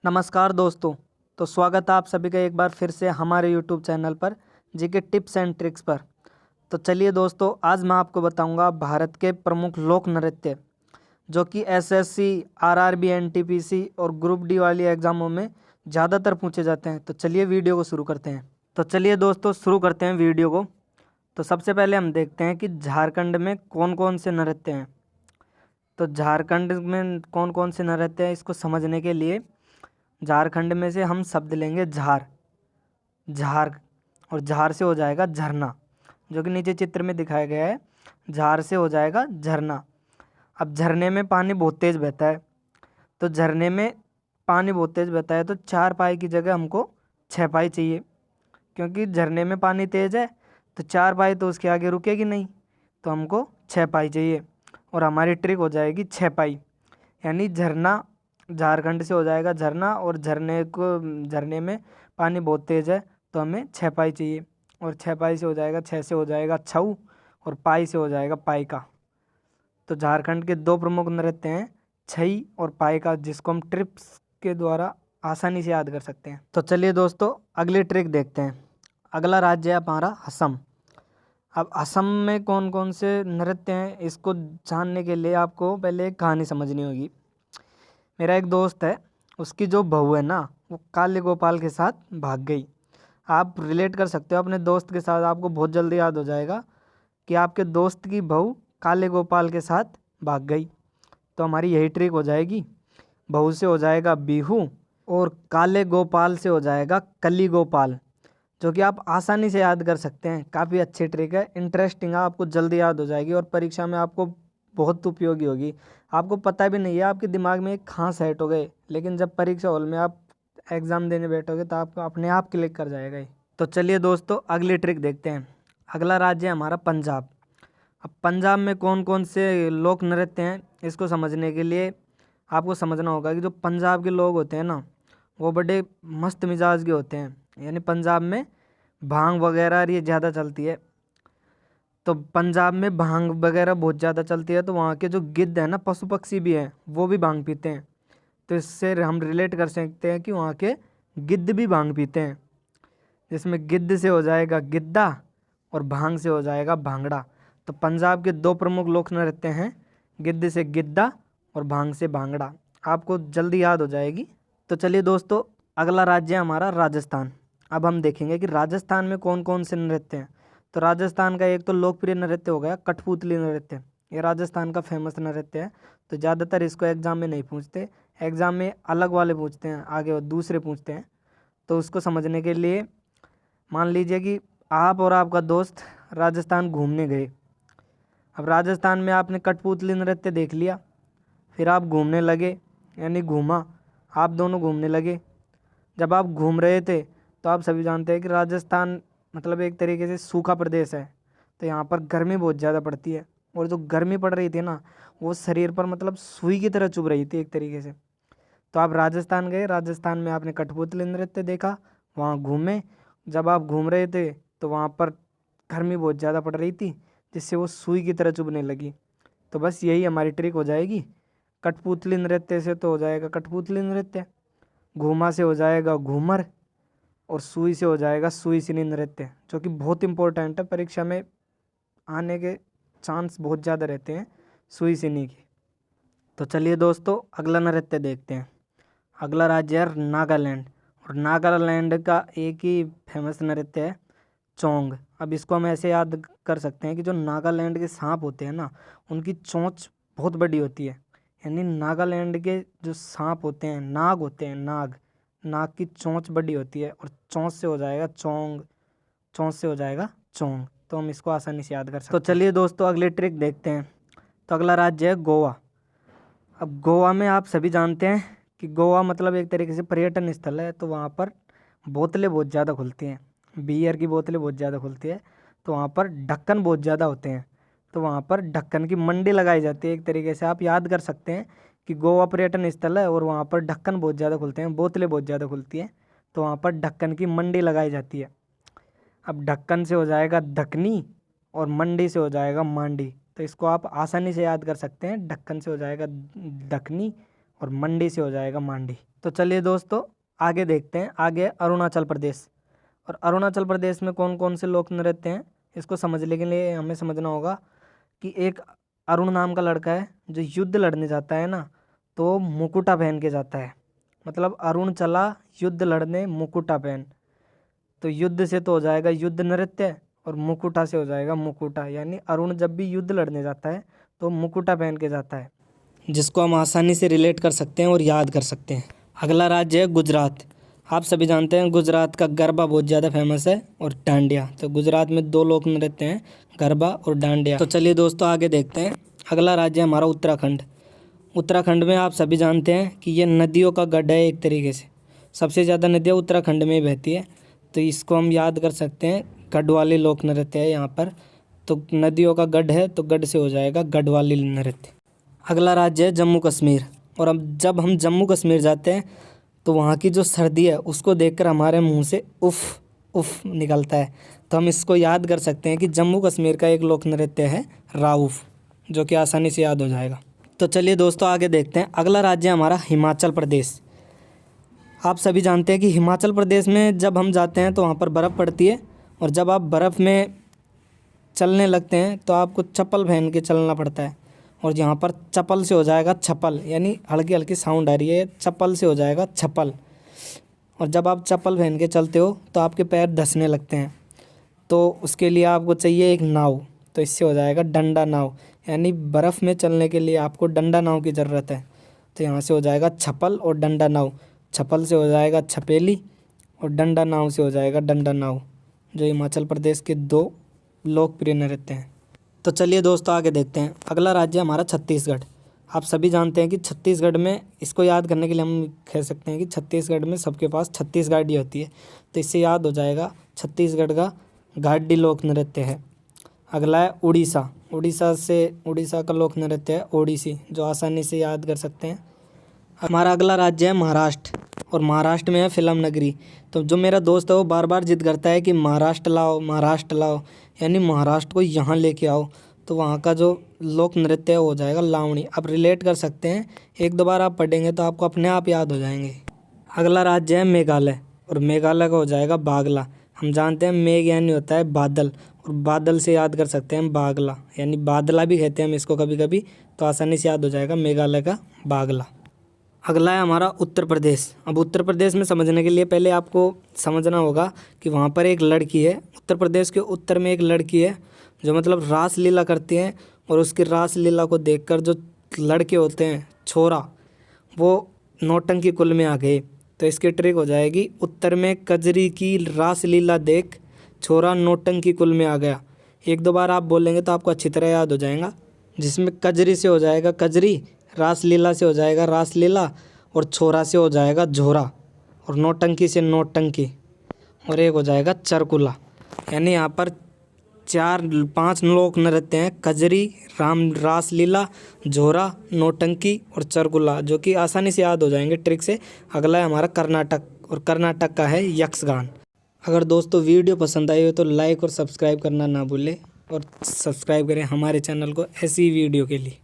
नमस्कार दोस्तों। तो स्वागत है आप सभी का एक बार फिर से हमारे यूट्यूब चैनल पर जीके टिप्स एंड ट्रिक्स पर। तो चलिए दोस्तों, आज मैं आपको बताऊंगा भारत के प्रमुख लोक नृत्य जो कि एसएससी, आरआरबी, एनटीपीसी और ग्रुप डी वाली एग्जामों में ज़्यादातर पूछे जाते हैं। तो चलिए वीडियो को शुरू करते हैं। तो चलिए दोस्तों, शुरू करते हैं वीडियो को। तो सबसे पहले हम देखते हैं कि झारखंड में कौन कौन से नृत्य हैं। तो झारखंड में कौन कौन से नृत्य हैं, इसको समझने के लिए झारखंड में से हम शब्द लेंगे झार। झार और झार से हो जाएगा झरना, जो कि नीचे चित्र में दिखाया गया है। झार से हो जाएगा झरना। अब झरने में पानी बहुत तेज बहता है, तो झरने में पानी बहुत तेज बहता है तो 4 पाई की जगह हमको 6 पाई चाहिए, क्योंकि झरने में पानी तेज है तो 4 पाई तो उसके आगे रुकेगी नहीं, तो हमको 6 पाई चाहिए। और हमारी ट्रिक हो जाएगी 6 पाई, यानी झरना झारखंड से हो जाएगा झरना, और झरने में पानी बहुत तेज है तो हमें 6 पाई चाहिए। और 6 पाई से हो जाएगा, 6 से हो जाएगा छऊ, और पाई से हो जाएगा पाई का। तो झारखंड के 2 प्रमुख नृत्य हैं, छई और पाई का, जिसको हम ट्रिप्स के द्वारा आसानी से याद कर सकते हैं। तो चलिए दोस्तों, अगली ट्रिक देखते हैं। अगला राज्य है हमारा असम। अब असम में कौन कौन से नृत्य हैं, इसको जानने के लिए आपको पहले एक कहानी समझनी होगी। मेरा एक दोस्त है, उसकी जो बहू है ना, वो काले गोपाल के साथ भाग गई। आप रिलेट कर सकते हो अपने दोस्त के साथ, आपको बहुत जल्दी याद हो जाएगा कि आपके दोस्त की बहू काले गोपाल के साथ भाग गई। तो हमारी यही ट्रिक हो जाएगी। बहू से हो जाएगा बिहू, और काले गोपाल से हो जाएगा कली गोपाल, जो कि आप आसानी से याद कर सकते हैं। काफ़ी अच्छी ट्रिक है, इंटरेस्टिंग है, आपको जल्दी याद हो जाएगी और परीक्षा में आपको बहुत उपयोगी होगी। आपको पता भी नहीं है, आपके दिमाग में एक कहाँ सेट हो गए, लेकिन जब परीक्षा हॉल में आप एग्ज़ाम देने बैठोगे तो आपको अपने आप क्लिक कर जाएगा ये। तो चलिए दोस्तों, अगली ट्रिक देखते हैं। अगला राज्य है हमारा पंजाब। अब पंजाब में कौन कौन से लोक नृत्य हैं, इसको समझने के लिए आपको समझना होगा कि जो पंजाब के लोग होते हैं ना, वो बड़े मस्त मिजाज के होते हैं। यानी पंजाब में भांग वगैरह ये ज़्यादा चलती है। तो पंजाब में भांग वगैरह बहुत ज़्यादा चलती है, तो वहाँ के जो गिद्ध है ना, पशु पक्षी भी हैं, वो भी भांग पीते हैं। तो इससे हम रिलेट कर सकते हैं कि वहाँ के गिद्ध भी भांग पीते हैं, जिसमें गिद्ध से हो जाएगा गिद्दा और भांग से हो जाएगा भांगड़ा। तो पंजाब के 2 प्रमुख लोक नृत्य हैं, गिद्ध से गिद्दा और भांग से भांगड़ा। आपको जल्दी याद हो जाएगी। तो चलिए दोस्तों, अगला राज्य है हमारा राजस्थान। अब हम देखेंगे कि राजस्थान में कौन कौन से नृत्य हैं। तो राजस्थान का एक तो लोकप्रिय नृत्य हो गया कठपुतली नृत्य। ये राजस्थान का फेमस नृत्य है। तो ज़्यादातर इसको एग्जाम में नहीं पूछते, एग्जाम में अलग वाले पूछते हैं, आगे वो दूसरे पूछते हैं। तो उसको समझने के लिए मान लीजिए कि आप और आपका दोस्त राजस्थान घूमने गए। अब राजस्थान में आपने कठपुतली नृत्य देख लिया, फिर आप घूमने लगे, यानी घूमा, आप दोनों घूमने लगे। जब आप घूम रहे थे तो आप सभी जानते हैं कि राजस्थान मतलब एक तरीके से सूखा प्रदेश है, तो यहाँ पर गर्मी बहुत ज़्यादा पड़ती है। और जो गर्मी पड़ रही थी ना, वो शरीर पर मतलब सुई की तरह चुभ रही थी एक तरीके से। तो आप राजस्थान गए, राजस्थान में आपने कठपुतली नृत्य देखा, वहाँ घूमे। जब आप घूम रहे थे तो वहाँ पर गर्मी बहुत ज़्यादा पड़ रही थी, जिससे वो सुई की तरह चुभने लगी। तो बस यही हमारी ट्रिक हो जाएगी। कठपुतली नृत्य से तो हो जाएगा कठपुतली नृत्य, घूमा से हो जाएगा घूमर, और सुई से हो जाएगा सुईसिनी नृत्य, जो कि बहुत इंपॉर्टेंट है, परीक्षा में आने के चांस बहुत ज़्यादा रहते हैं सुईसिनी के। तो चलिए दोस्तों, अगला नृत्य देखते हैं। अगला राज्य है नागालैंड, और नागालैंड का एक ही फेमस नृत्य है चोंग। अब इसको हम ऐसे याद कर सकते हैं कि जो नागालैंड के सांप होते हैं ना, उनकी चोंच बहुत बड़ी होती है। यानी नागालैंड के जो सांप होते हैं, नाग होते हैं, नाग, नाग की चोंच बड़ी होती है, और चोंच से हो जाएगा चोंग, चोंच से हो जाएगा चोंग। तो हम इसको आसानी से याद कर सकते हैं। तो चलिए दोस्तों, अगली ट्रिक देखते हैं। तो अगला राज्य है गोवा। अब गोवा में आप सभी जानते हैं कि गोवा मतलब एक तरीके से पर्यटन स्थल है, तो वहाँ पर बोतलें बहुत ज़्यादा खुलती हैं, बियर की बोतलें बहुत ज़्यादा खुलती है। तो वहाँ पर ढक्कन बहुत ज़्यादा होते हैं, तो वहाँ पर ढक्कन की मंडी लगाई जाती है। एक तरीके से आप याद कर सकते हैं कि गोवा पर्यटन स्थल है और वहाँ पर ढक्कन बहुत ज़्यादा खुलते हैं, बोतलें बहुत ज़्यादा खुलती हैं, तो वहाँ पर ढक्कन की मंडी लगाई जाती है। अब ढक्कन से हो जाएगा ढकनी, और मंडी से हो जाएगा मांडी। तो इसको आप आसानी से याद कर सकते हैं, ढक्कन से हो जाएगा ढकनी और मंडी से हो जाएगा मांडी। तो चलिए दोस्तों आगे देखते हैं। आगे अरुणाचल प्रदेश, और अरुणाचल प्रदेश में कौन कौन से लोक नृत्य हैं इसको समझने के लिए हमें समझना होगा कि एक अरुण नाम का लड़का है जो युद्ध लड़ने जाता है ना, तो मुकुटा पहन के जाता है। मतलब अरुण चला युद्ध लड़ने मुकुटा पहन, तो युद्ध से तो हो जाएगा युद्ध नृत्य और मुकुटा से हो जाएगा मुकुटा। यानी अरुण जब भी युद्ध लड़ने जाता है तो मुकुटा पहन के जाता है, जिसको हम आसानी से रिलेट कर सकते हैं और याद कर सकते हैं। अगला राज्य है गुजरात। आप सभी जानते हैं गुजरात का गरबा बहुत ज़्यादा फेमस है और डांडिया। तो गुजरात में दो लोक नृत्य हैं, गरबा और डांडिया। तो चलिए दोस्तों आगे देखते हैं। अगला राज्य है हमारा उत्तराखंड। उत्तराखंड में आप सभी जानते हैं कि ये नदियों का गढ़ है एक तरीके से। सबसे ज़्यादा नदियाँ उत्तराखंड में ही बहती है, तो इसको हम याद कर सकते हैं। गढ़वाली लोक नृत्य है यहाँ पर, तो नदियों का गढ़ है तो गढ़ से हो जाएगा गढ़वाली नृत्य। अगला राज्य है जम्मू कश्मीर। और अब जब हम जम्मू कश्मीर जाते हैं तो वहाँ की जो सर्दी है उसको देखकर हमारे मुंह से उफ़ उफ़ निकलता है। तो हम इसको याद कर सकते हैं कि जम्मू कश्मीर का एक लोक नृत्य है राउफ, जो कि आसानी से याद हो जाएगा। तो चलिए दोस्तों आगे देखते हैं। अगला राज्य है हमारा हिमाचल प्रदेश। आप सभी जानते हैं कि हिमाचल प्रदेश में जब हम जाते हैं तो वहाँ पर बर्फ़ पड़ती है, और जब आप बर्फ़ में चलने लगते हैं तो आपको चप्पल पहन के चलना पड़ता है। और यहाँ पर चप्पल से हो जाएगा छप्पल, यानी हल्की हल्की साउंड आ रही है, चप्पल से हो जाएगा छप्पल। और जब आप चप्पल पहन के चलते हो तो आपके पैर धंसने लगते हैं, तो उसके लिए आपको चाहिए एक नाव, तो इससे हो जाएगा डंडा नाव। यानी बर्फ़ में चलने के लिए आपको डंडा नाव की ज़रूरत है, तो यहाँ से हो जाएगा छप्पल और डंडा नाव। छप्पल से हो जाएगा छपेली और डंडा नाव से हो जाएगा डंडा नाव, जो हिमाचल प्रदेश के दो लोकप्रिय नृत्य हैं। तो चलिए दोस्तों आगे देखते हैं। अगला राज्य हमारा छत्तीसगढ़। आप सभी जानते हैं कि छत्तीसगढ़ में, इसको याद करने के लिए हम कह सकते हैं कि छत्तीसगढ़ में सबके पास छत्तीस गाड़ी होती है, तो इससे याद हो जाएगा छत्तीसगढ़ का गाड़ी लोक नृत्य है। अगला है उड़ीसा। उड़ीसा का लोक नृत्य है ओडिसी, जो आसानी से याद कर सकते हैं। हमारा अगला राज्य है महाराष्ट्र, और महाराष्ट्र में है फिल्म नगरी। तो जो मेरा दोस्त है वो बार बार जिद करता है कि महाराष्ट्र लाओ, महाराष्ट्र लाओ, यानी महाराष्ट्र को यहाँ लेके आओ। तो वहाँ का जो लोक नृत्य है वो हो जाएगा लावणी। आप रिलेट कर सकते हैं, एक दो बार आप पढ़ेंगे तो आपको अपने आप याद हो जाएंगे। अगला राज्य है मेघालय, और मेघालय का हो जाएगा बागला। हम जानते हैं मेघ यानी होता है बादल, और बादल से याद कर सकते हैं बागला, यानी बादला भी कहते हैं हम इसको कभी कभी, तो आसानी से याद हो जाएगा मेघालय का बागला। अगला है हमारा उत्तर प्रदेश। अब उत्तर प्रदेश में समझने के लिए पहले आपको समझना होगा कि वहाँ पर एक लड़की है, उत्तर प्रदेश के उत्तर में एक लड़की है जो मतलब रास लीला करती है, और उसकी रास लीला को देखकर जो लड़के होते हैं छोरा, वो नौटंकी कुल में आ गए। तो इसकी ट्रिक हो जाएगी, उत्तर में कजरी की रास लीला देख छोरा नौटंकी कुल में आ गया। एक दो बार आप बोलेंगे तो आपको अच्छी तरह याद हो जाएगा, जिसमें कजरी से हो जाएगा कजरी, रास लीला से हो जाएगा रास लीला, और छोरा से हो जाएगा झोरा, और नौटंकी से नौटंकी, और एक हो जाएगा चरकुला। यानी यहाँ पर 4-5 लोक नृत्य हैं, कजरी, रास लीला, झोरा, नौटंकी और चरकुला, जो कि आसानी से याद हो जाएंगे ट्रिक से। अगला है हमारा कर्नाटक, और कर्नाटक का है यक्षगान। अगर दोस्तों वीडियो पसंद आई हो तो लाइक और सब्सक्राइब करना ना भूलें, और सब्सक्राइब करें हमारे चैनल को ऐसी वीडियो के लिए।